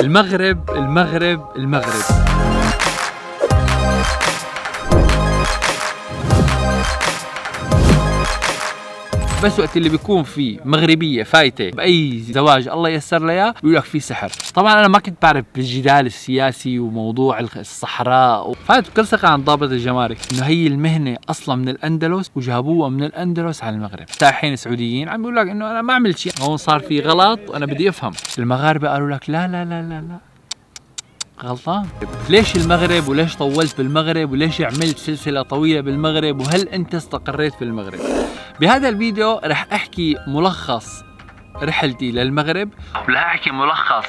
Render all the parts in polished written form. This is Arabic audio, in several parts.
المغرب المغرب المغرب. بس وقت اللي بيكون في مغربية فايتة بأي زواج الله ييسر لها بيقول لك في سحر. طبعا أنا ما كنت بعرف بالجدال السياسي وموضوع الصحراء، فات بكل ثقة عن ضابط الجمارك إنه هي المهنة أصلا من الأندلس وجابوها من الأندلس على المغرب. سائحين سعوديين عم بيقول لك إنه أنا ما عملت شيء، هون صار في غلط وأنا بدي أفهم. المغاربة قالوا لك لا لا لا لا لا غلطان. ليش المغرب وليش طولت بالمغرب وليش عملت سلسلة طويلة بالمغرب وهل أنت استقريت في المغرب؟ بهذا الفيديو رح أحكي ملخص رحلتي للمغرب، ورح أحكي ملخص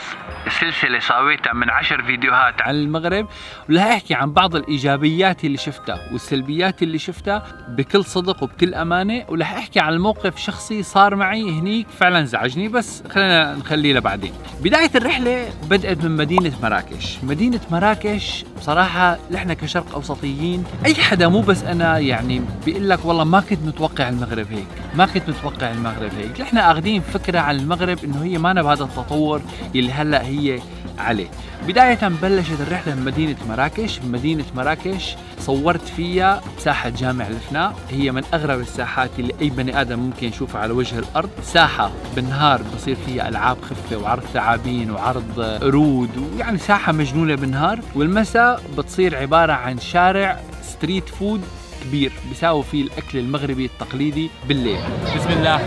سلسلة سويتها من 10 فيديوهات عن المغرب، ورح أحكي عن بعض الإيجابيات اللي شفتها والسلبيات اللي شفتها بكل صدق وبكل أمانة، ورح أحكي عن الموقف شخصي صار معي هنيك فعلا زعجني، بس خلينا نخليه لبعدين. بداية الرحلة بدأت من مدينة مراكش. مدينة مراكش بصراحة نحن كشرق أوسطيين أي حدا مو بس أنا يعني بيقول لك والله ما كنت متوقع المغرب هيك، ما كنت متوقع المغرب هيك. نحن أخذين فكرة عن المغرب إنه هي ما بهذا التطور اللي هلأ هي عليه. بداية بلشت الرحلة من مدينة مراكش. مدينة مراكش صورت فيها ساحة جامع الفناء، هي من أغرب الساحات اللي أي بني آدم ممكن يشوفها على وجه الأرض. ساحة بالنهار بصير فيها ألعاب خفة وعرض ثعابين وعرض قرود، ويعني ساحة مجنونة بالنهار، والمساء بتصير عبارة عن شارع ستريت فود كبير بيساوي فيه الأكل المغربي التقليدي بالليل. بسم الله.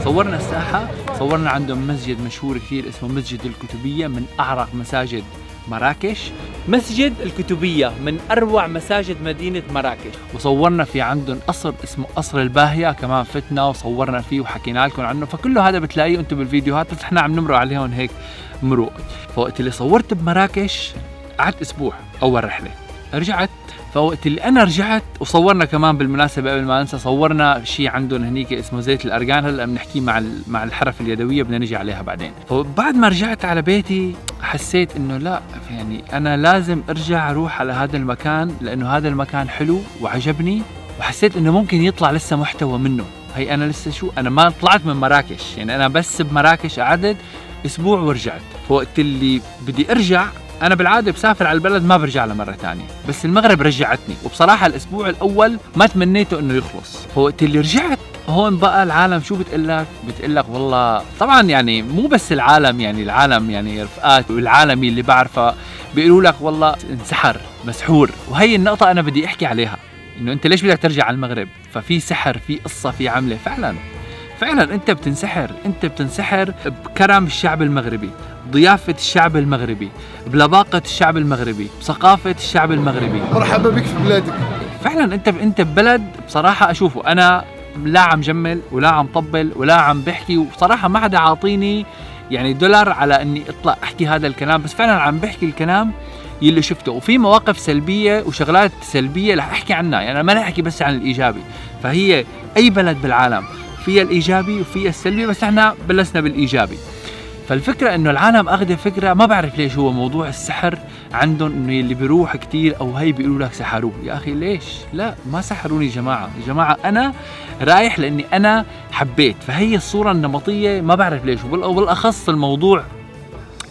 صورنا الساحة، صورنا عندهم مسجد مشهور كثير اسمه مسجد الكتبية، من أعرق مساجد مراكش. مسجد الكتبية من أروع مساجد مدينة مراكش. وصورنا في عندهم قصر اسمه قصر الباهية، كمان فتنا وصورنا فيه وحكينا لكم عنه، فكله هذا بتلاقيه انتم بالفيديوهات، بس احنا عم نمرق عليهم هيك مروق. فوقت اللي صورت بمراكش قعدت أسبوع أول رحلة، رجعت. فوقت اللي أنا رجعت وصورنا كمان بالمناسبة قبل ما أنسى، صورنا شيء عندهم هنيك اسمه زيت الأرغان، هلا بنحكي مع الحرف اليدوية بدنا نجي عليها بعدين. فبعد ما رجعت على بيتي حسيت إنه لا، يعني أنا لازم أرجع أروح على هذا المكان، لأنه هذا المكان حلو وعجبني، وحسيت إنه ممكن يطلع لسه محتوى منه. هي أنا لسه أنا ما طلعت من مراكش، يعني أنا بس بمراكش قعدت أسبوع ورجعت. فوقت اللي بدي أرجع، أنا بالعادة بسافر على البلد ما برجع لمرة تانية، بس المغرب رجعتني، وبصراحة الأسبوع الأول ما تمنيته إنه يخلص. فوقت اللي رجعت هون بقى العالم شو بتقلك والله، طبعا يعني مو بس العالم، يعني العالم يعني رفقات والعالمي اللي بعرفه بيقولوا لك والله انسحر مسحور. وهي النقطة أنا بدي أحكي عليها، إنه أنت ليش بدك ترجع على المغرب؟ ففي سحر، في قصة، في عملة. فعلا أنت بتنسحر بكرم الشعب المغربي، ضيافة الشعب المغربي، بلباقة الشعب المغربي، بثقافة الشعب المغربي. مرحبا بك في بلادك. فعلا انت ببلد بصراحة اشوفه انا لا عم جمل ولا عم طبل ولا عم بحكي، وبصراحة ما حدا عاطيني يعني دولار على اني اطلع احكي هذا الكلام، بس فعلا عم بحكي الكلام يلي شفته. وفي مواقف سلبية وشغلات سلبية رح احكي عنها، يعني ما رح احكي بس عن الايجابي. فهي اي بلد بالعالم فيها الايجابي وفيها السلبي، بس احنا بلشنا بالايجابي. فالفكرة انه العالم اخذ فكرة، ما بعرف ليش، هو موضوع السحر عندهم انه اللي بيروح كتير او هي بيقولوا لك سحروه. يا اخي ليش؟ لا، ما سحروني يا جماعة انا رايح لاني انا حبيت. فهي الصورة النمطية ما بعرف ليش، وبالاخص الموضوع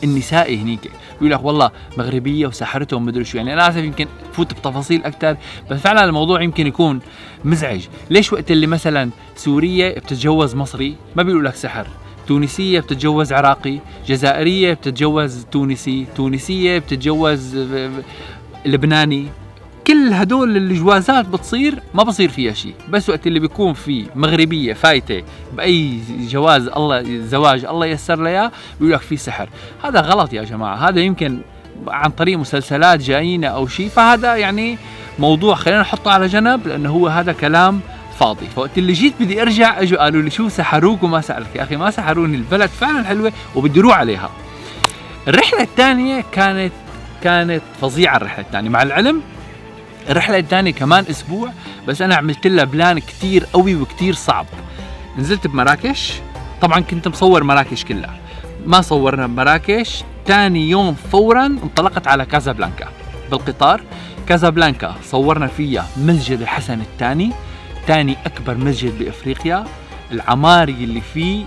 النسائي هنيك بيقول لك والله مغربية وسحرتهم مدري شو. يعني انا اسف يمكن فوت بتفاصيل اكثر، بس فعلا الموضوع يمكن يكون مزعج. ليش وقت اللي مثلا سورية بتتجوز مصري ما بيقولوا لك سحر، تونسية بتتجوز عراقي، جزائرية بتتجوز تونسي، تونسية بتتجوز لبناني، كل هدول الجوازات بتصير ما بصير فيها شيء. بس وقت اللي بيكون في مغربية فايتة بأي جواز زواج الله ييسر لها بيقول لك في سحر. هذا غلط يا جماعة، هذا يمكن عن طريق مسلسلات جايين أو شيء، فهذا يعني موضوع خلينا نحطه على جنب، لأنه هو هذا كلام فاضي. فوقت اللي جيت بدي ارجع اجوا قالوا لي شو سحروك وما سألك. يا اخي ما سحروني، البلد فعلا حلوة وبدي اروح عليها. الرحلة الثانية كانت فظيعة. الرحلة الثانية مع العلم الرحلة الثانية كمان اسبوع، بس انا عملت لها بلان كتير قوي وكتير صعب. نزلت بمراكش، طبعا كنت مصور مراكش كلها، ما صورنا بمراكش. ثاني يوم فورا انطلقت على كازابلانكا بالقطار. كازابلانكا صورنا فيها مسجد الحسن الثاني، ثاني أكبر مسجد بإفريقيا. العماري اللي فيه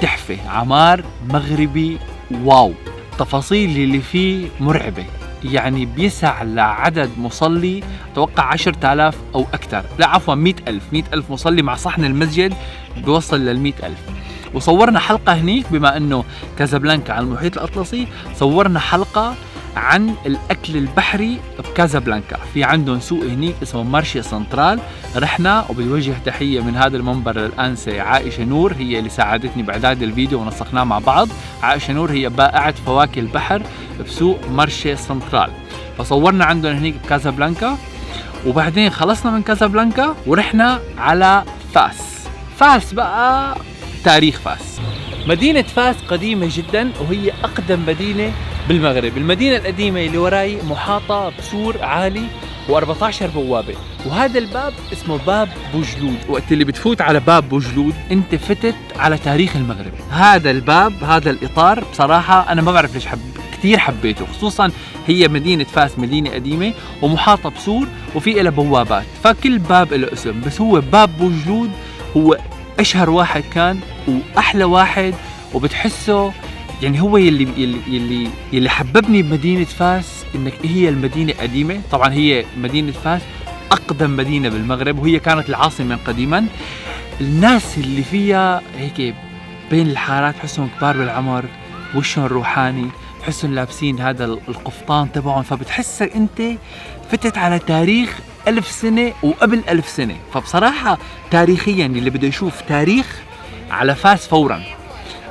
تحفة، عمار مغربي واو. التفاصيل اللي فيه مرعبة، يعني بيسع لعدد مصلي اتوقع 10,000 او اكثر، لا عفوا 100,000 مصلي مع صحن المسجد بيوصل لل100,000. وصورنا حلقة هنيك بما انه كازابلانكا على المحيط الاطلسي، صورنا حلقة عن الاكل البحري بكازابلانكا. في عندهم سوق هنيك اسمه مارشي سنترال، رحنا وبدي تحية من هذا المنبر للأنسة عائشة نور، هي اللي ساعدتني باعداد الفيديو ونسقناه مع بعض. عائشة نور هي بائعة فواكه البحر بسوق مارشي سنترال، فصورنا عندهم هنيك بكازابلانكا. وبعدين خلصنا من كازابلانكا ورحنا على فاس. فاس بقى تاريخ فاس. مدينة فاس قديمة جدا وهي أقدم مدينة بالمغرب. المدينة القديمة اللي وراي محاطة بسور عالي و14 بوابة، وهذا الباب اسمه باب بوجلود. وقت اللي بتفوت على باب بوجلود انت فتت على تاريخ المغرب. هذا الباب، هذا الإطار بصراحة أنا ما بعرف ليش كثير حبيته، خصوصا هي مدينة فاس مدينة قديمة ومحاطة بسور وفي إلها بوابات، فكل باب له اسم. بس هو باب بوجلود هو أشهر واحد كان وأحلى واحد، وبتحسه يعني هو يلي حببني بمدينة فاس، انك هي المدينة قديمة. طبعا هي مدينة فاس اقدم مدينة بالمغرب، وهي كانت العاصمة قديما. الناس اللي فيها هيك بين الحارات تحسهم كبار بالعمر، وشهم روحاني، تحسهم لابسين هذا القفطان تبعهم، فبتحسك انت فتت على تاريخ 1000 سنة وقبل 1000 سنة. فبصراحة تاريخيا اللي بده يشوف تاريخ على فاس فورا.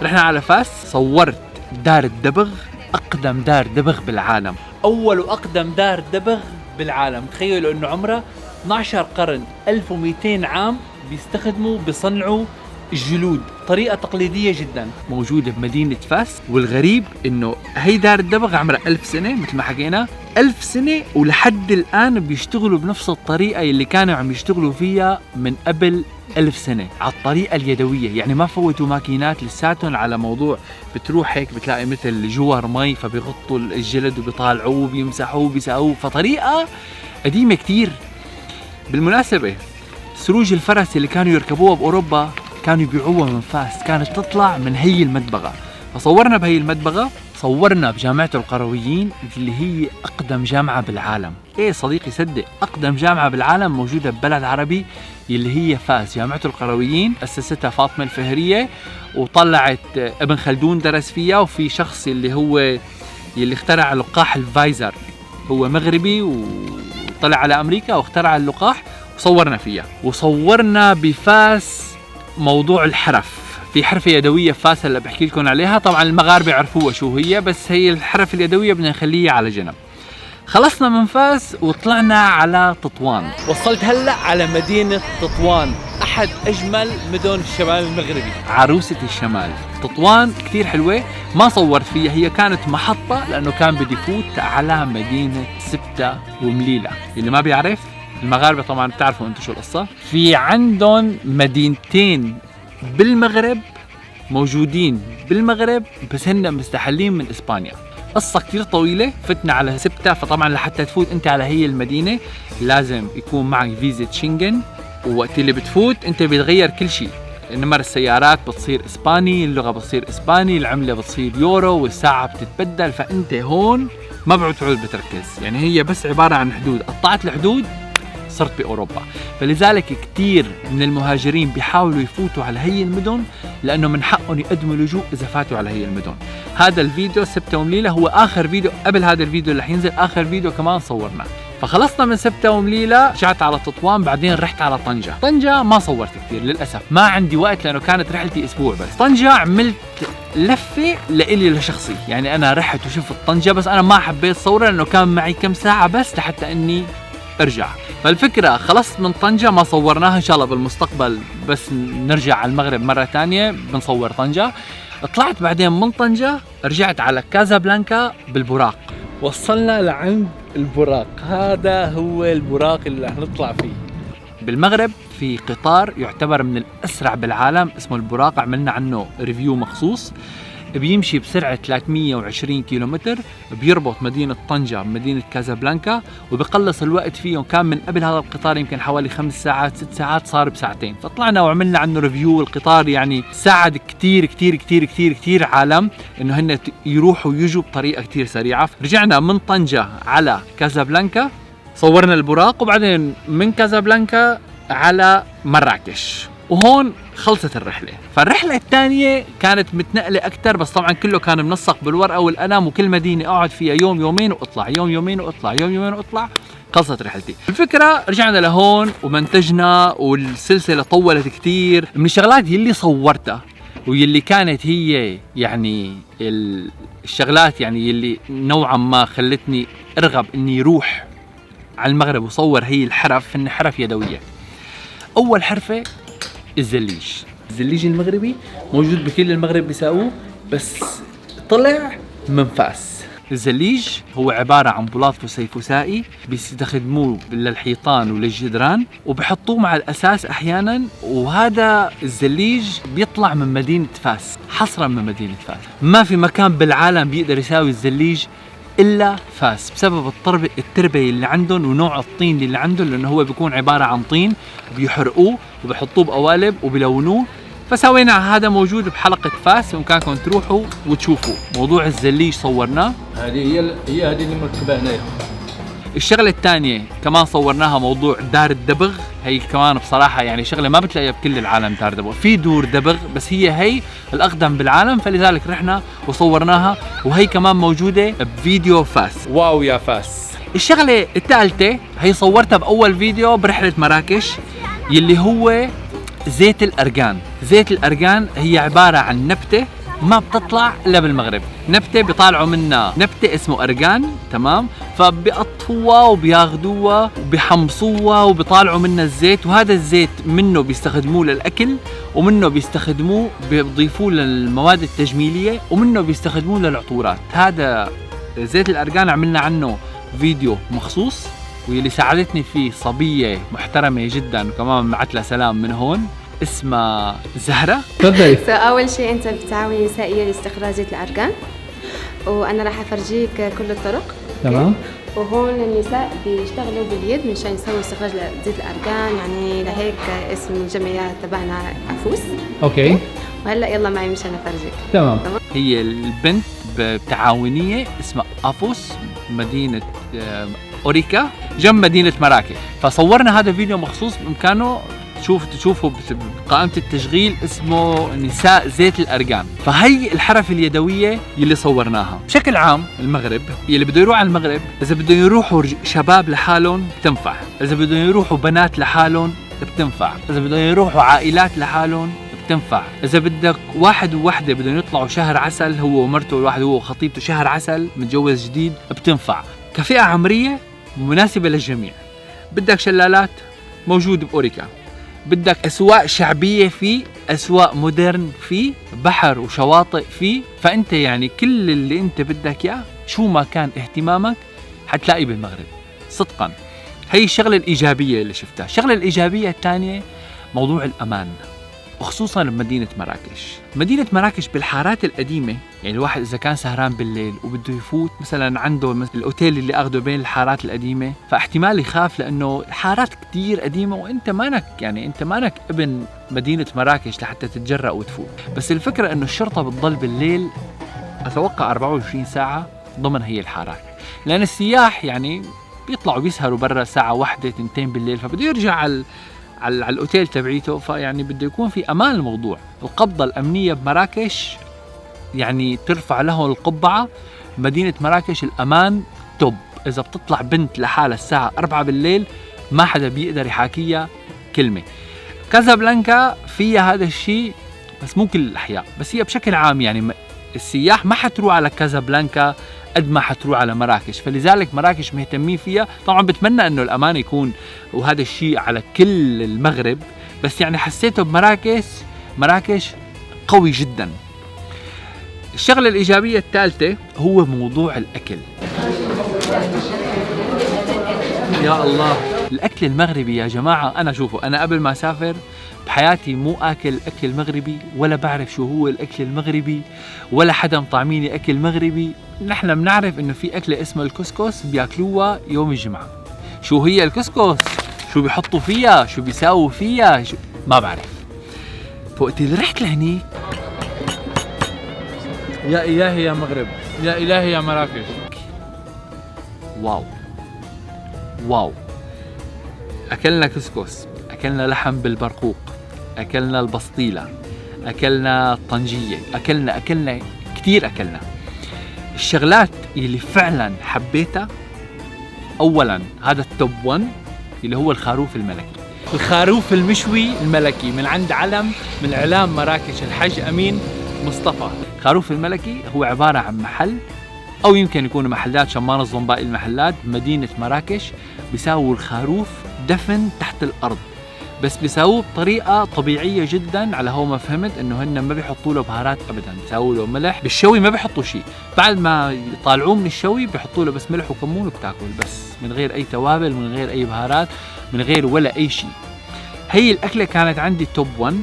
رحنا على فاس، صورت دار الدبغ، أقدم دار دبغ بالعالم، أول وأقدم دار دبغ بالعالم. تخيلوا إنه عمره 12 قرن، 1200 عام بيستخدموا بيصنعوا الجلود، طريقة تقليدية جدا موجودة بمدينة فاس. والغريب إنه هي دار الدبغ عمرها 1000 سنة مثل ما حكينا، 1000 سنة ولحد الآن بيشتغلوا بنفس الطريقة اللي كانوا عم يشتغلوا فيها من قبل 1000 سنة، على الطريقة اليدوية. يعني ما فوتوا ماكينات لساتهم على موضوع بتروح هيك بتلاقي مثل جوهر مي فبيغطوا الجلد وبيطالعوه وبيمسحوه وبيساووه، فطريقة قديمة كتير. بالمناسبة سروج الفرس اللي كانوا يركبوها بأوروبا كانوا يبيعوها من فاس، كانت تطلع من هي المدبغة. فصورنا بهي المدبغة، صورنا بجامعة القرويين اللي هي أقدم جامعة بالعالم. إيه صديقي صدق، أقدم جامعة بالعالم موجودة ببلد عربي اللي هي فاس. جامعة القرويين أسستها فاطمة الفهرية، وطلعت ابن خلدون درس فيها، وفي شخص اللي اخترع لقاح الفايزر هو مغربي وطلع على أمريكا واخترع اللقاح، وصورنا فيها. وصورنا بفاس موضوع الحرف، في حرفة يدوية في فاس هلا بحكي لكم عليها. طبعا المغاربة عرفوها شو هي، بس هي الحرف اليدوية بدنا نخليها على جنب. خلصنا من فاس وطلعنا على تطوان. وصلت هلا على مدينة تطوان، احد اجمل مدن الشمال المغربي، عروسة الشمال. تطوان كثير حلوة، ما صورت فيها، هي كانت محطة لانه كان بدي فوت على مدينة سبتة ومليلة. اللي ما بيعرف، المغاربة طبعا بتعرفوا انتم شو القصة، في عندهم مدينتين بالمغرب موجودين بالمغرب بس هن مستحلين من اسبانيا. قصة كتير طويلة. فتنا على سبتة، فطبعا لحتى تفوت انت على هي المدينة لازم يكون معك فيزة شنغن، ووقت اللي بتفوت انت بتغير كل شيء، نمر السيارات بتصير اسباني، اللغة بتصير اسباني، العملة بتصير يورو، والساعة بتتبدل. فانت هون ما بتعود بتركز، يعني هي بس عبارة عن حدود، قطعت الحدود صرت بأوروبا. فلذلك كتير من المهاجرين بيحاولوا يفوتوا على هي المدن لأنه من حقهم يقدموا لجوء إذا فاتوا على هي المدن. هذا الفيديو سبتة ومليلة هو آخر فيديو قبل هذا الفيديو اللي حينزل، آخر فيديو كمان صورناه. فخلصنا من سبتة ومليلة، رجعت على تطوان، بعدين رحت على طنجة. طنجة ما صورت كتير للأسف، ما عندي وقت لأنه كانت رحلتي أسبوع بس. طنجة عملت لفة لإلي لشخصي، يعني أنا رحت وشفت طنجة بس أنا ما حبيت صورها لأنه كان معي كم ساعة بس لحتى إني ارجع. فالفكرة خلصت من طنجة ما صورناها، ان شاء الله بالمستقبل بس نرجع على المغرب مرة تانية بنصور طنجة. طلعت بعدين من طنجة رجعت على كازابلانكا بالبراق. وصلنا لعند البراق، هذا هو البراق اللي رح نطلع فيه. بالمغرب في قطار يعتبر من الأسرع بالعالم اسمه البراق، عملنا عنه ريفيو مخصوص. بيمشي بسرعة 320 كيلومتر، بيربط مدينة طنجة بمدينة كازابلانكا، وبقلص الوقت فيه. كان من قبل هذا القطار يمكن حوالي 5 ساعات 6 ساعات، صار بساعتين. فطلعنا وعملنا عنه ريفيو. القطار يعني ساعد كتير كتير كتير كتير كتير عالم انه هن يروحوا ويجوا بطريقة كتير سريعة. رجعنا من طنجة على كازابلانكا، صورنا البراق، وبعدين من كازابلانكا على مراكش، وهون خلصت الرحلة. فالرحلة الثانية كانت متنقلة أكتر، بس طبعا كله كان منسق بالورقة والقلم، وكل مدينة أقعد فيها يوم يومين وأطلع، يوم يومين وأطلع، يوم يومين وأطلع. خلصت رحلتي. الفكرة رجعنا لهون ومنتجنا، والسلسلة طولت كتير. من الشغلات يلي صورتها ويلي كانت هي يعني الشغلات يعني يلي نوعا ما خلتني أرغب إني يروح على المغرب وصور، هي الحرف. إن حرف يدوية. أول حرفة الزليج المغربي موجود بكل المغرب بيساووه، بس طلع من فاس. الزليج هو عبارة عن بلاط فسيفسائي بيستخدموه للحيطان وللجدران، وبحطوه مع الأساس أحيانا. وهذا الزليج بيطلع من مدينة فاس، حصرا من مدينة فاس. ما في مكان بالعالم بيقدر يساوي الزليج إلا فاس، بسبب التربة اللي عندهم ونوع الطين اللي عندهم، لأنه هو بيكون عبارة عن طين بيحرقوه وبيحطوه بقوالب وبيلونوه. فسوينا هذا موجود بحلقة فاس، بإمكانكم تروحوا وتشوفوا موضوع الزليج. صورناه، هذه هي هذه اللي مركبة هنا. الشغلة الثانية كمان صورناها موضوع دار الدبغ. هي كمان بصراحة يعني شغلة ما بتلاقيها بكل العالم. دار دبغ في دور دبغ، بس هي الأقدم بالعالم، فلذلك رحنا وصورناها، وهي كمان موجودة بفيديو فاس. واو يا فاس. الشغلة الثالثة هي صورتها بأول فيديو برحلة مراكش، يلي هو زيت الأرغان. زيت الأرغان هي عبارة عن نبتة ما بتطلع الا بالمغرب. نبته بيطالعوا منها نبته اسمه ارغان، تمام؟ فبيقطفوها وبياخذوها وبيحمصوها وبيطالعوا منها الزيت، وهذا الزيت منه بيستخدموه للاكل، ومنه بيستخدموه بيضيفوه للمواد التجميليه، ومنه بيستخدموه للعطورات. هذا زيت الارغان عملنا عنه فيديو مخصوص، واللي ساعدتني فيه صبيه محترمه جدا، وكمان بعت لها سلام من هون، اسمها زهرة. تفضلي. أول شيء أنت بتعاوني نسائية لاستخراج زيت الأرغان، وأنا راح أفرجيك كل الطرق. تمام. وهون النساء بيشتغلوا باليد مشان يسووا استخراج زيت الأرغان، يعني لهيك اسم الجمعيات تبعنا أفوس. اوكي. وهلا يلا معي مشان أفرجيك. تمام. هي البنت بتعاونية اسمها أفوس، مدينة أوريكا جنب مدينة مراكش. فصورنا هذا الفيديو مخصوص، بإمكانه تشوفوا بقائمة التشغيل اسمه نساء زيت الأرغان. فهي الحرف اليدوية يلي صورناها. بشكل عام المغرب يلي بده يروح على المغرب، إذا بدهم يروحوا شباب لحالهم بتنفع، إذا بدهم يروحوا بنات لحالهم بتنفع، إذا بدهم يروحوا عائلات لحالهم بتنفع، إذا بدك واحد ووحدة بدهم يطلعوا شهر عسل، هو ومرته، الواحد هو وخطيبته شهر عسل متجوز جديد، بتنفع. كفئة عمرية مناسبة للجميع. بدك شلالات موجود بأوريكا، بدك أسواق شعبية فيه، أسواق مودرن فيه، بحر وشواطئ فيه. فأنت يعني كل اللي أنت بدك إياه شو ما كان اهتمامك حتلاقي بالمغرب صدقا. هي الشغلة الإيجابية اللي شفتها. الشغلة الإيجابية الثانية موضوع الأمان، وخصوصا بمدينة مراكش. مدينة مراكش بالحارات القديمة، يعني الواحد إذا كان سهران بالليل وبده يفوت مثلا عنده الأوتيل اللي أخده بين الحارات القديمة، فاحتمال يخاف لأنه الحارات كتير قديمة، وإنت مانك ابن مدينة مراكش لحتى تتجرأ وتفوت. بس الفكرة إنه الشرطة بتضل بالليل أتوقع 24 ساعة ضمن هي الحارات، لأن السياح يعني بيطلعوا بيسهروا برا ساعة واحدة 2 بالليل، فبده يرجع على الأوتيل تبعيته. فيعني بده يكون في أمان الموضوع. القبضة الأمنية بمراكش يعني ترفع له القبعة. مدينة مراكش الأمان توب. إذا بتطلع بنت لحالها الساعة 4 بالليل ما حدا بيقدر يحاكيها كلمة. كازابلانكا فيها هذا الشيء، بس مو كل الأحياء، بس هي بشكل عام يعني السياح ما حتروح على كازابلانكا قد ما حتروح على مراكش، فلذلك مراكش مهتمين فيها. طبعا بتمنى انه الامان يكون وهذا الشيء على كل المغرب، بس يعني حسيته مراكش قوي جدا. الشغلة الإيجابية الثالثة هو موضوع الأكل. يا الله، الأكل المغربي يا جماعة. أنا شوفوا، أنا قبل ما أسافر بحياتي مو اكل اكل مغربي، ولا بعرف شو هو الاكل المغربي، ولا حدا مطعميني اكل مغربي. نحن بنعرف انه في اكله اسمها الكسكس بياكلوها يوم الجمعه. شو هي الكسكس؟ شو بيحطوا فيها؟ شو بيساووا فيها؟ ما بعرف. فوقت اللي رحت لهنيك، يا إلهي يا مغرب، يا إلهي يا مراكش. واو واو، اكلنا كسكس، اكلنا لحم بالبرقوق، اكلنا البسطيله، اكلنا الطنجيه، اكلنا كثير. اكلنا الشغلات اللي فعلا حبيتها. اولا هذا التوب 1 اللي هو الخروف الملكي، الخروف المشوي الملكي من عند علم من اعلام مراكش الحاج امين مصطفى. الخروف الملكي هو عباره عن محل، او يمكن يكونوا محلات عشان ما نظلم باقي المحلات بمدينه مراكش، بيساووا الخروف دفن تحت الارض، بس بيساووه بطريقه طبيعيه جدا. على هو ما فهمت انه هن ما بيحطوا له بهارات ابدا، بيساووا له ملح. بالشوي ما بيحطوا شيء، بعد ما يطالعوه من الشوي بيحطوا له بس ملح وكمون وبتاكل، بس من غير اي توابل، من غير اي بهارات، من غير ولا اي شيء. هي الاكله كانت عندي توب 1.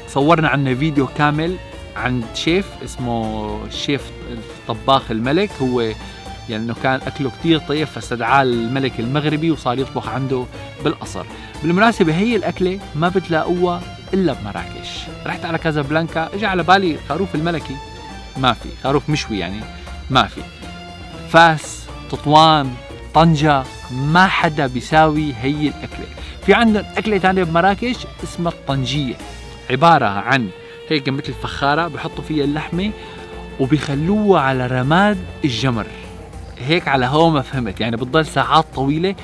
صورنا عنها فيديو كامل عند شيف اسمه الشيف الطباخ الملك. هو يعني انه كان اكله كتير طيب، فاستدعاه الملك المغربي وصار يطبخ عنده بالقصر. بالمناسبة هي الاكلة ما بتلاقوها الا بمراكش. رحت على كازابلانكا، اجى على بالي خروف الملكي، ما في. خروف مشوي يعني ما في. فاس، تطوان، طنجة، ما حدا بيساوي هي الاكلة. في عندهم اكلة ثانية بمراكش اسمها الطنجية، عبارة عن هيك مثل فخارة بحطوا فيها اللحمة وبيخلوها على رماد الجمر، هيك على هو ما فهمت، يعني بتضل ساعات طويلة.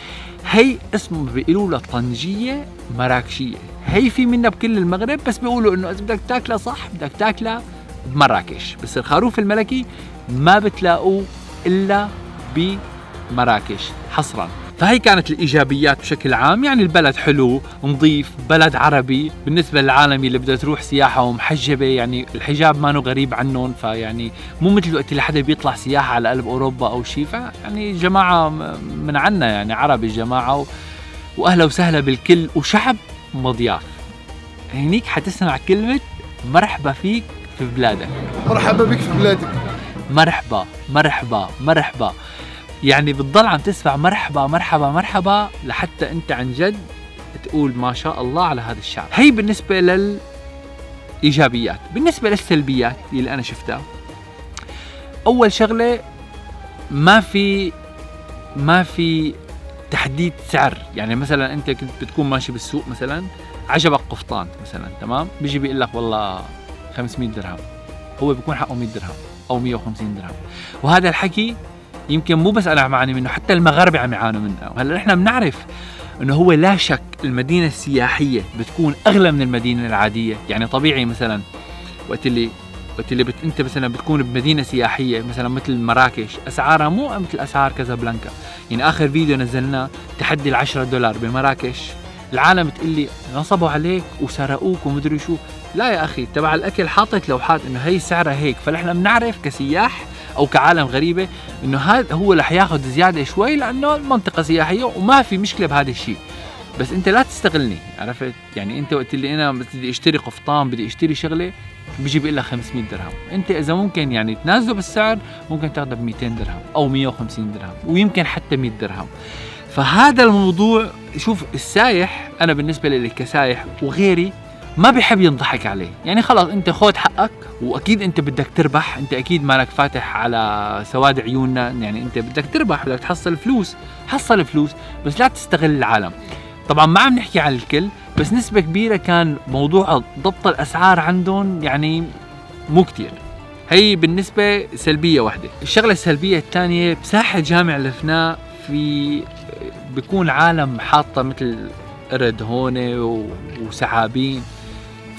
هي اسمه بيقولوا لها طنجية مراكشية. هي في منها بكل المغرب، بس بيقولوا انه اذا بدك تاكلها صح بدك تاكلها بمراكش. بس الخروف الملكي ما بتلاقوه الا بمراكش حصرا. فهي كانت الإيجابيات بشكل عام. يعني البلد حلو، نظيف، بلد عربي بالنسبة للعالم اللي بدها تروح سياحة ومحجبة، يعني الحجاب ما غريب عنهم. فيعني مو مثل وقت اللي حدا بيطلع سياحة على قلب أوروبا أو شيء. فيعني جماعة من عنا، يعني عربي الجماعة وأهلا وسهلا بالكل، وشعب مضياف. هنيك حتسمع كلمة مرحبا فيك في بلادك، مرحبا بك في بلادك، مرحبا مرحبا مرحبا. يعني بتضل عم تسمع مرحبا مرحبا مرحبا لحتى انت عن جد تقول ما شاء الله على هذا الشعب. هي بالنسبة للإيجابيات. بالنسبة للسلبيات اللي أنا شفتها، أول شغلة ما في تحديد سعر. يعني مثلا أنت كنت بتكون ماشي بالسوق مثلا، عجبك قفطان مثلا، تمام، بيجي بيقول لك والله 500 درهم، هو بيكون حقه 100 درهم أو 150 درهم. وهذا الحكي يمكن مو بس أنا عم أعاني منه، حتى المغاربة عم يعانوا منه. وهلا نحن بنعرف إنه هو لا شك المدينة السياحية بتكون أغلى من المدينة العادية. يعني طبيعي مثلا وقت اللي أنت مثلا بتكون بمدينة سياحية مثلا مثل مراكش، أسعارها مو مثل أسعار كازابلانكا. يعني آخر فيديو نزلناه تحدي $10 بمراكش، العالم تقول لي نصبوا عليك وسرقوك ومدري شو. لا يا أخي، تبع الأكل حاطط لوحات إنه هي سعرها هيك. فنحن بنعرف كسياح او كعالم غريبه انه هذا هو رح ياخذ زياده شوي لانه المنطقه سياحيه، وما في مشكله بهذا الشيء. بس انت لا تستغلني، عرفت؟ يعني انت وقت اللي انا بدي اشتري قفطان، بدي اشتري شغله، بيجي بيقول لك 500 درهم. انت اذا ممكن يعني تنازلوا بالسعر، ممكن تاخذها ب 200 درهم او 150 درهم ويمكن حتى 100 درهم. فهذا الموضوع، شوف السايح، انا بالنسبه لي كسايح وغيري ما بيحب ينضحك عليه. يعني خلاص انت خود حقك، واكيد انت بدك تربح، انت اكيد مالك فاتح على سواد عيوننا. يعني انت بدك تربح، بدك تحصل فلوس، حصل فلوس، بس لا تستغل العالم. طبعا ما عم نحكي عن الكل، بس نسبة كبيرة كان موضوع ضبط الاسعار عندهم يعني مو كتير. هي بالنسبة سلبية واحدة. الشغلة السلبية الثانية، بساحة جامع الفناء بيكون عالم حاطة مثل قرد هون وسحابين،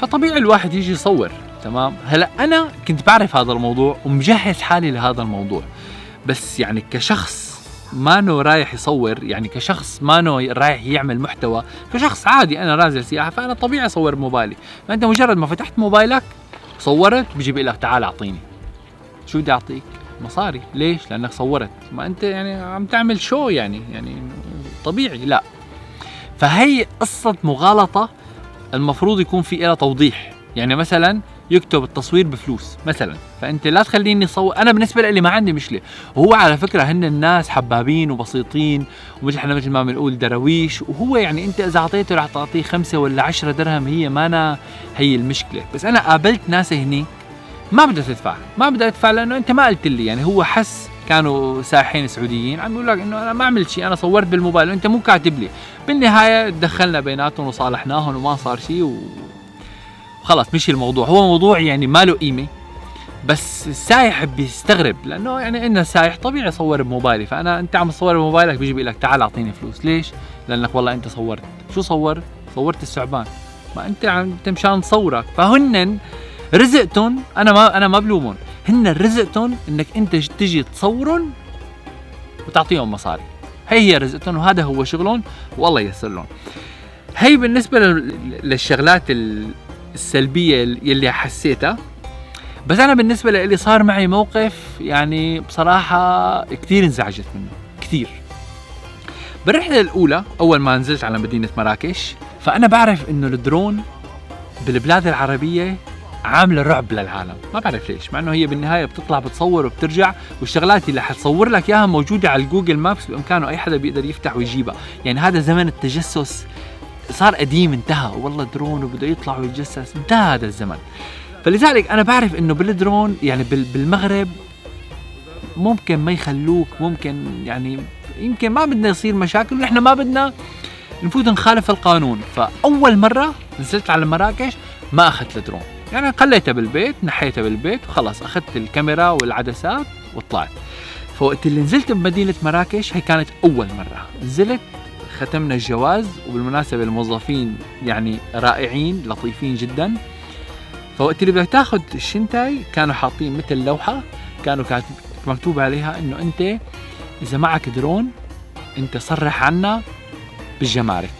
فطبيعي الواحد يجي يصور. تمام، هلا انا كنت بعرف هذا الموضوع ومجهز حالي لهذا الموضوع، بس يعني كشخص مانو رايح يصور، يعني كشخص مانو رايح يعمل محتوى، كشخص عادي انا نازل سياحه، فانا طبيعي اصور بموبايلي. فانت مجرد ما فتحت موبايلك صورت، بيجي بيقول لك تعال اعطيني. شو بدي اعطيك؟ مصاري. ليش؟ لانك صورت. ما انت يعني عم تعمل شو، يعني طبيعي. لا، فهي قصه مغالطه المفروض يكون في لها توضيح، يعني مثلا يكتب التصوير بفلوس مثلا، فانت لا تخليني صور. انا بالنسبه لي ما عندي مشكله، وهو على فكره هن الناس حبابين وبسيطين، ومثل احنا مثل ما بنقول درويش، وهو يعني انت اذا اعطيته رح تعطيه 5 ولا 10 درهم، هي ما هي المشكله. بس انا قابلت ناس هنيك ما بدها تدفع، ما بدها تدفع لانه انت ما قلت لي. يعني هو حس كانوا سائحين سعوديين عم يقول لك انه انا ما عملت شيء، انا صورت بالموبايل وانت مو كاتب لي. بالنهايه دخلنا بيناتهم وصالحناهم وما صار شيء وخلاص مشي الموضوع. هو موضوع يعني ما له قيمه، بس السايح بيستغرب لانه يعني انه السايح طبيعي صور بموبايلي، فانا انت عم تصور بموبايلك بيجي بيقول لك تعال اعطيني فلوس. ليش؟ لانك والله انت صورت. شو صورت الثعبان، ما انت مشان تصورك. فهن رزقتهم، انا ما بلومهم، هن رزقتهم انك انت تجي تصورهم وتعطيهم مصاري. هي رزقتهم وهذا هو شغلهم، والله ييسر لهم. هي بالنسبه للشغلات السلبيه يلي حسيتها. بس انا بالنسبه لي صار معي موقف يعني بصراحه كثير انزعجت منه كثير. بالرحله الاولى اول ما نزلت على مدينه مراكش، فانا بعرف انه الدرون بالبلاد العربيه عامله رعب للعالم، ما بعرف ليش، مع انه هي بالنهايه بتطلع بتصور وبترجع، والشغلات اللي حتصور لك اياها موجوده على الجوجل مابس، بامكانه اي حدا بيقدر يفتح ويجيبها. يعني هذا زمن التجسس صار قديم، انتهى. والله درون وبده يطلع ويتجسس، انتهى هذا الزمن. فلذلك انا بعرف انه بالدرون يعني بالمغرب ممكن ما يخلوك، ممكن يعني يمكن ما بدنا يصير مشاكل، ونحن ما بدنا نفوت نخالف القانون. فاول مره نزلت على مراكش ما اخذت الدرون، يعني خليتها بالبيت، نحيتها بالبيت وخلاص، اخذت الكاميرا والعدسات وطلعت. فوقت اللي نزلت بمدينه مراكش هي كانت اول مره نزلت، ختمنا الجواز، وبالمناسبه الموظفين يعني رائعين لطيفين جدا. فوقت اللي بدك تاخذ الشنتاي كانوا حاطين مثل لوحه، كانوا مكتوب عليها انه انت اذا معك درون انت صرح عنا بالجمارك.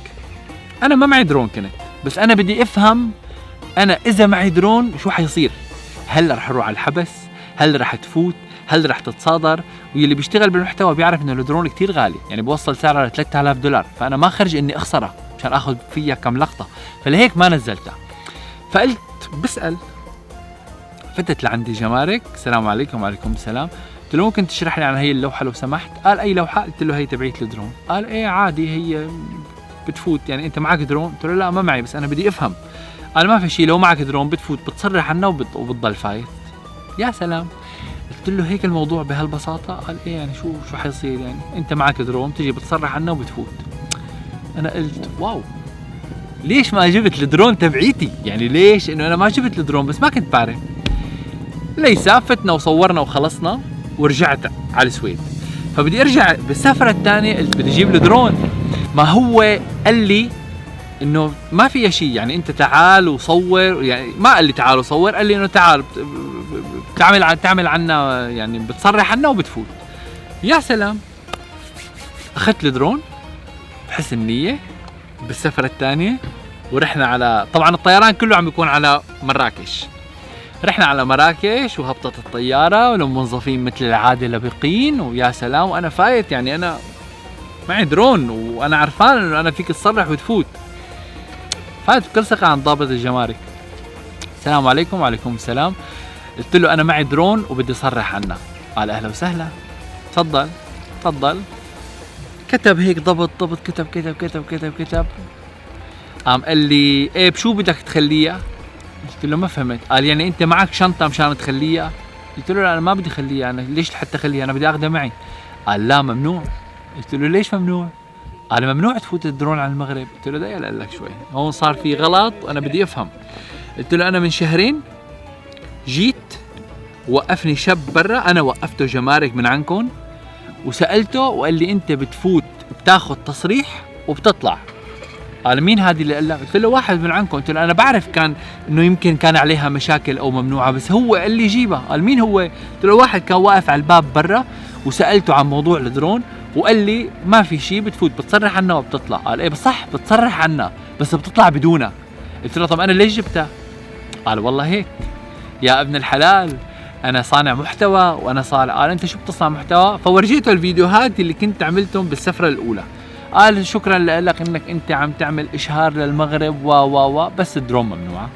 انا ما معي درون كنت، بس انا بدي افهم انا اذا معي درون شو حيصير، هل رح اروح على الحبس، هل رح تفوت، هل رح تتصادر. واللي بيشتغل بالمحتوى بيعرف انه الدرون كتير غالي، يعني بوصل سعرها ل 3000 دولار، فانا ما خرج اني اخسرها مشان اخذ فيها كم لقطه، فلهيك ما نزلتها. فقلت بسأل، فتت لعندي جمارك، السلام عليكم. وعليكم السلام. قلت له ممكن تشرح لي عن هي اللوحه لو سمحت؟ قال اي لوحه؟ قلت له هي تبعيت الدرون. قال ايه عادي هي بتفوت، يعني انت معك درون؟ قلت له لا ما معي، بس انا بدي افهم. قال ما في شيء، لو معك درون بتفوت بتصرح عنه وبتضل فايت. يا سلام. قلت له هيك الموضوع بهالبساطه؟ قال ايه يعني شو حيصير، يعني انت معك درون تجي بتصرح عنه وبتفوت. انا قلت واو، ليش ما جبت الدرون تبعيتي؟ يعني ليش انه انا ما جبت الدرون؟ بس ما كنت بعرف. ليس فتنا وصورنا وخلصنا ورجعت على السويد. فبدي ارجع بالسفره الثانيه، قلت بدي اجيب الدرون. ما هو قال لي انه ما في شيء، يعني انت تعال وصور، يعني ما قال لي تعال وصور، قال لي انه تعال تعمل عنا، يعني بتصرح عنا وبتفوت. يا سلام. اخذت الدرون بحسن النيه بالسفره الثانيه، ورحنا على، طبعا الطيران كله عم يكون على مراكش. رحنا على مراكش وهبطت الطياره والموظفين مثل العاده لبقين، ويا سلام. وانا فايت، يعني انا معي درون وانا عرفان انه انا فيك تصرح وتفوت. فايت بكل ثقه عند ضابط الجمارك، السلام عليكم. وعليكم السلام. قلت له انا معي درون وبدي اصرح عنه. قال اهلا وسهلا، تفضل. كتب هيك ضبط كتب. قام قال لي ايه بشو بدك تخليها؟ قلت له ما فهمت. قال يعني انت معك شنطه مشان تخليها؟ قلت له لا انا ما بدي اخليها، انا ليش حتى اخليها، انا بدي اخذها معي. قال لا ممنوع. قلت له ليش ممنوع؟ قال ممنوع تفوت الدرون على المغرب. قلت له دقيقه لك شوي، هون صار في غلط وانا بدي افهم. قلت له انا من شهرين جيت وقفني شاب برا، انا وقفته جمارك من عندكم وسالته وقال لي انت بتفوت بتاخذ تصريح وبتطلع. قال مين هذه اللي قال لك؟ قلت له واحد من عندكم. قلت له انا بعرف كان انه يمكن كان عليها مشاكل او ممنوعه، بس هو قال لي جيبها. قال مين هو؟ قلت له واحد كان واقف على الباب برا وسالته عن موضوع الدرون وقال لي ما في شيء، بتفوت بتصرح عنا وبتطلع. قال ايه صح بتصرح عنا بس بتطلع بدونها. قلت له طب انا ليش جبتها؟ قال والله هيك يا ابن الحلال، انا صانع محتوى وانا صانع. قال انت شو بتصنع محتوى؟ فورجيته الفيديوهات اللي كنت عملتهم بالسفره الاولى. قال شكرا لك انك انت عم تعمل اشهار للمغرب و بس الدرون ممنوعه.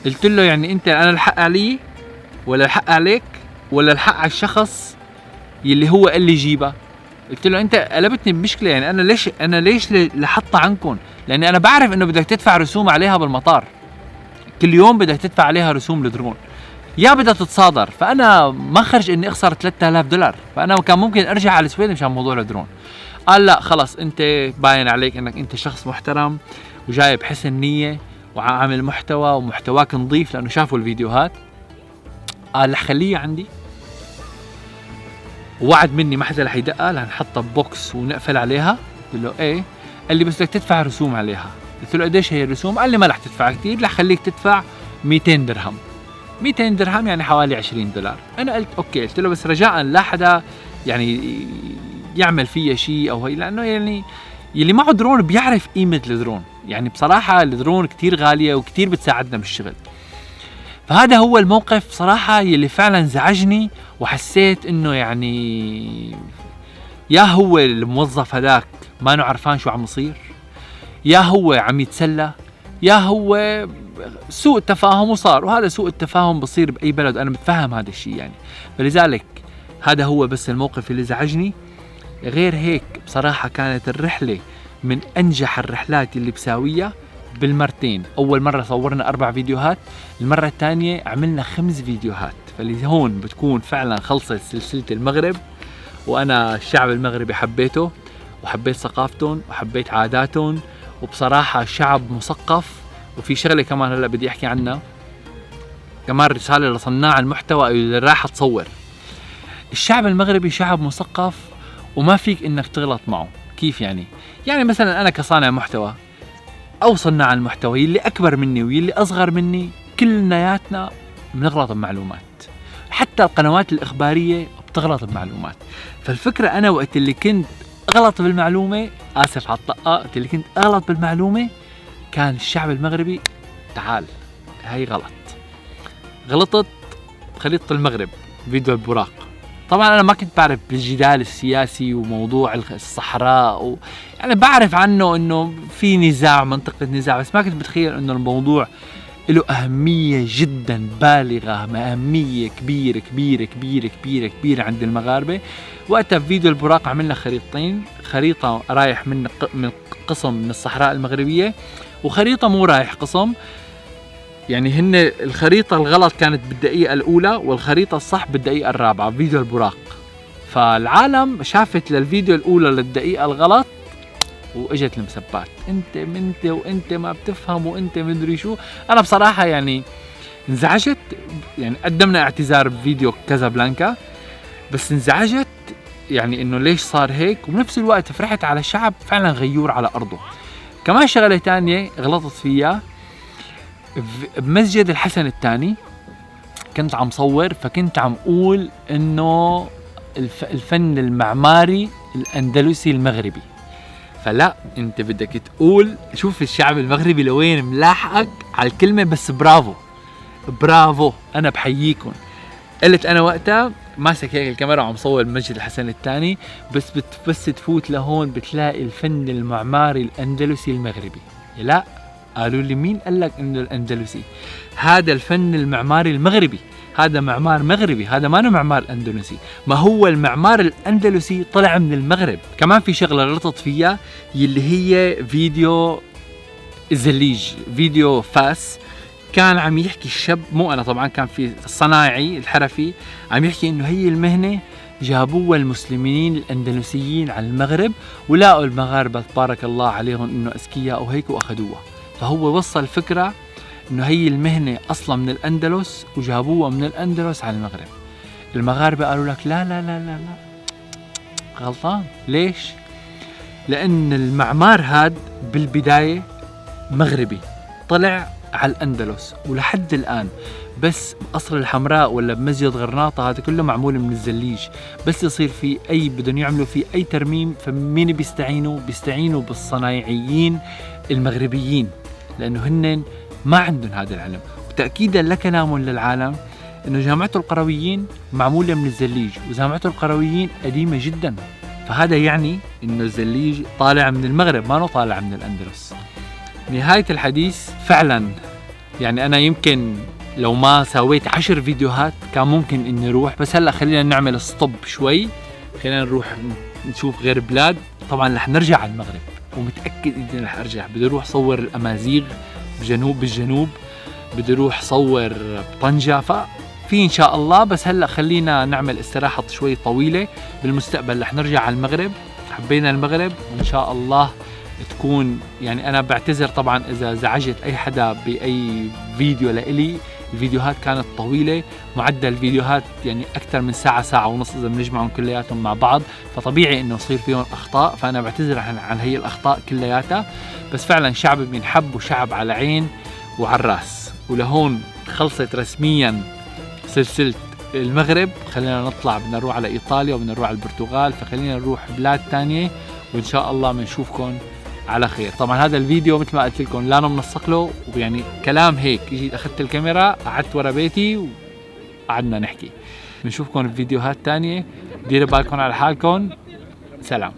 قلت له يعني انت انا الحق علي ولا الحق عليك ولا الحق على الشخص يلي هو قال لي جيبها؟ قلت له انت قلبتني بمشكله، يعني انا ليش لحطها عنكم؟ لاني انا بعرف انه بدك تدفع رسوم عليها بالمطار، كل يوم بدك تدفع عليها رسوم الدرون، يا بدها تتصادر، فانا ما خرج اني اخسر $3000، فانا كان ممكن ارجع على السويد مشان موضوع الدرون. قال لا خلص انت باين عليك انك انت شخص محترم وجاي بحسن نيه وعامل محتوى ومحتواك نظيف، لانه شافوا الفيديوهات. قال رح خليها عندي، ووعد مني ما حدا رح يدقها، رح نحطها ببوكس ونقفل عليها. قلت له ايه؟ قال لي بس بدك تدفع رسوم عليها. قلت له قديش هي الرسوم؟ قال لي ما رح تدفع كثير، رح خليك تدفع 200 درهم. 200 درهم يعني حوالي $20. انا قلت اوكي، قلت له بس رجاء لا حدا يعني يعمل فيها شيء او هي، لانه يعني يلي معه درون بيعرف قيمة الدرون، يعني بصراحة الدرون كتير غالية وكتير بتساعدنا بالشغل. فهذا هو الموقف صراحة يلي فعلا زعجني، وحسيت انه يعني يا هو الموظف هذاك ما نو عرفان شو عم يصير، يا هو عم يتسلى، يا هو سوء تفاهم وصار، وهذا سوء التفاهم بصير بأي بلد، أنا متفهم هذا الشيء يعني. فلذلك هذا هو بس الموقف اللي زعجني. غير هيك بصراحة كانت الرحلة من أنجح الرحلات اللي بساويها بالمرتين. أول مرة صورنا 4 فيديوهات، المرة الثانية عملنا 5 فيديوهات، فاللي هون بتكون فعلا خلصت سلسلة المغرب. وأنا الشعب المغربي حبيته وحبيت ثقافتهم وحبيت عاداتهم، وبصراحة شعب مثقف. وفي شغلة كمان هلأ بدي أحكي عنها كمان، رسالة لصناع المحتوى أو اللي راح تصور. الشعب المغربي شعب مثقف وما فيك إنك تغلط معه. كيف يعني؟ يعني مثلا أنا كصانع محتوى أو صناع المحتوى يلي أكبر مني ويلي أصغر مني، كلناياتنا بنغلط بمعلومات، حتى القنوات الإخبارية بتغلط بمعلومات. فالفكرة أنا وقت اللي كنت أغلط بالمعلومة، آسف على الطقة، وقت اللي كنت أغلط بالمعلومة كان الشعب المغربي تعال هاي غلطت بخريطة المغرب فيديو البراق. طبعا أنا ما كنت بعرف بالجدال السياسي وموضوع الصحراء يعني بعرف عنه إنه في نزاع، منطقة نزاع، بس ما كنت بتخيل إنه الموضوع له أهمية جدا بالغة، أهمية كبيرة كبيرة كبيرة كبيرة كبيرة عند المغاربة. وقتها في فيديو البراق عملنا خريطتين، خريطة رايح من قسم من الصحراء المغربية، وخريطة مو رايح قسم. يعني هن الخريطة الغلط كانت بالدقيقة الأولى والخريطة الصح بالدقيقة الرابعة فيديو البراق. فالعالم شافت للفيديو الأولى للدقيقة الغلط واجت المسبات، انت وانت ما بتفهم وانت مدري شو. انا بصراحة يعني انزعجت، يعني قدمنا اعتذار بفيديو كازابلانكا، بس انزعجت يعني انه ليش صار هيك، وبنفس الوقت فرحت على شعب فعلا غيور على ارضه. كمان شغلة تانية غلطت فيها بمسجد الحسن الثاني، كنت عم صور، فكنت عم اقول انه الفن المعماري الاندلسي المغربي. فلا انت بدك تقول شوف الشعب المغربي لوين ملاحقك على الكلمة، بس برافو برافو، انا بحييكم. قلت انا وقتها ماسك هيك الكاميرا وعم صور مسجد الحسن الثاني، بس تفوت لهون بتلاقي الفن المعماري الاندلسي المغربي. لا، قالوا لي مين قال لك انه الاندلسي؟ هذا الفن المعماري المغربي، هذا معمار مغربي، هذا ما معمار اندلسي. ما هو المعمار الاندلسي طلع من المغرب. كمان في شغله غلطت فيها يلي هي فيديو الزليج، فيديو فاس. كان عم يحكي الشاب، مو انا طبعا، كان في الصنايعي الحرفي عم يحكي انه هي المهنه جابوها المسلمين الاندلسيين على المغرب، ولقوا المغاربه تبارك الله عليهم انه اذكياء وهيك واخذوها. فهو وصل فكره انه هي المهنة اصلا من الاندلس وجابوها من الاندلس على المغرب. المغاربة قالوا لك لا لا لا لا لا، غلطان. ليش؟ لان المعمار هاد بالبداية مغربي طلع على الاندلس، ولحد الان بس قصر الحمراء ولا بمسجد غرناطة هذا كله معمول من الزليج. بس يصير في اي بدهم يعملوا فيه اي ترميم، فمين بيستعينوا بالصنايعيين المغربيين، لانه هن ما عندهم هذا العلم. وتأكيدا لكلام للعالم انه جامعة القرويين معمولة من الزليج، وجامعة القرويين قديمة جدا، فهذا يعني انه الزليج طالع من المغرب ما طالع من الأندلس. نهاية الحديث فعلا يعني أنا يمكن لو ما سويت 10 فيديوهات كان ممكن إني أروح، بس هلأ خلينا نعمل ستوب شوي، خلينا نروح نشوف غير بلاد. طبعا رح نرجع على المغرب ومتأكد إني رح أرجع، بدي أروح صور الأمازيغ بالجنوب، بدي أروح صور بطنجة، ففي إن شاء الله. بس هلأ خلينا نعمل استراحة شوي طويلة، بالمستقبل رح نرجع على المغرب. حبينا المغرب وإن شاء الله تكون يعني أنا بعتذر طبعا إذا زعجت أي حدا بأي فيديو لإلي. الفيديوهات كانت طويلة، معدل فيديوهات يعني أكثر من ساعة ونص إذا بنجمعهم كلياتهم مع بعض، فطبيعي إنه يصير فيهم أخطاء، فأنا بعتذر عن هي الأخطاء كلياتها. بس فعلا شعب بينحب وشعب على عين وعلى الراس. ولهون خلصت رسميا سلسلة المغرب. خلينا نطلع، بدنا نروح على إيطاليا وبدنا نروح على البرتغال، فخلينا نروح بلاد تانية وإن شاء الله بنشوفكم على خير. طبعا هذا الفيديو مثل ما قلت لكم لا منسق له، ويعني كلام هيك جيت اخذت الكاميرا قعدت ورا بيتي وقعدنا نحكي. بنشوفكم في فيديوهات تانية، ديروا بالكم على حالكم، سلام.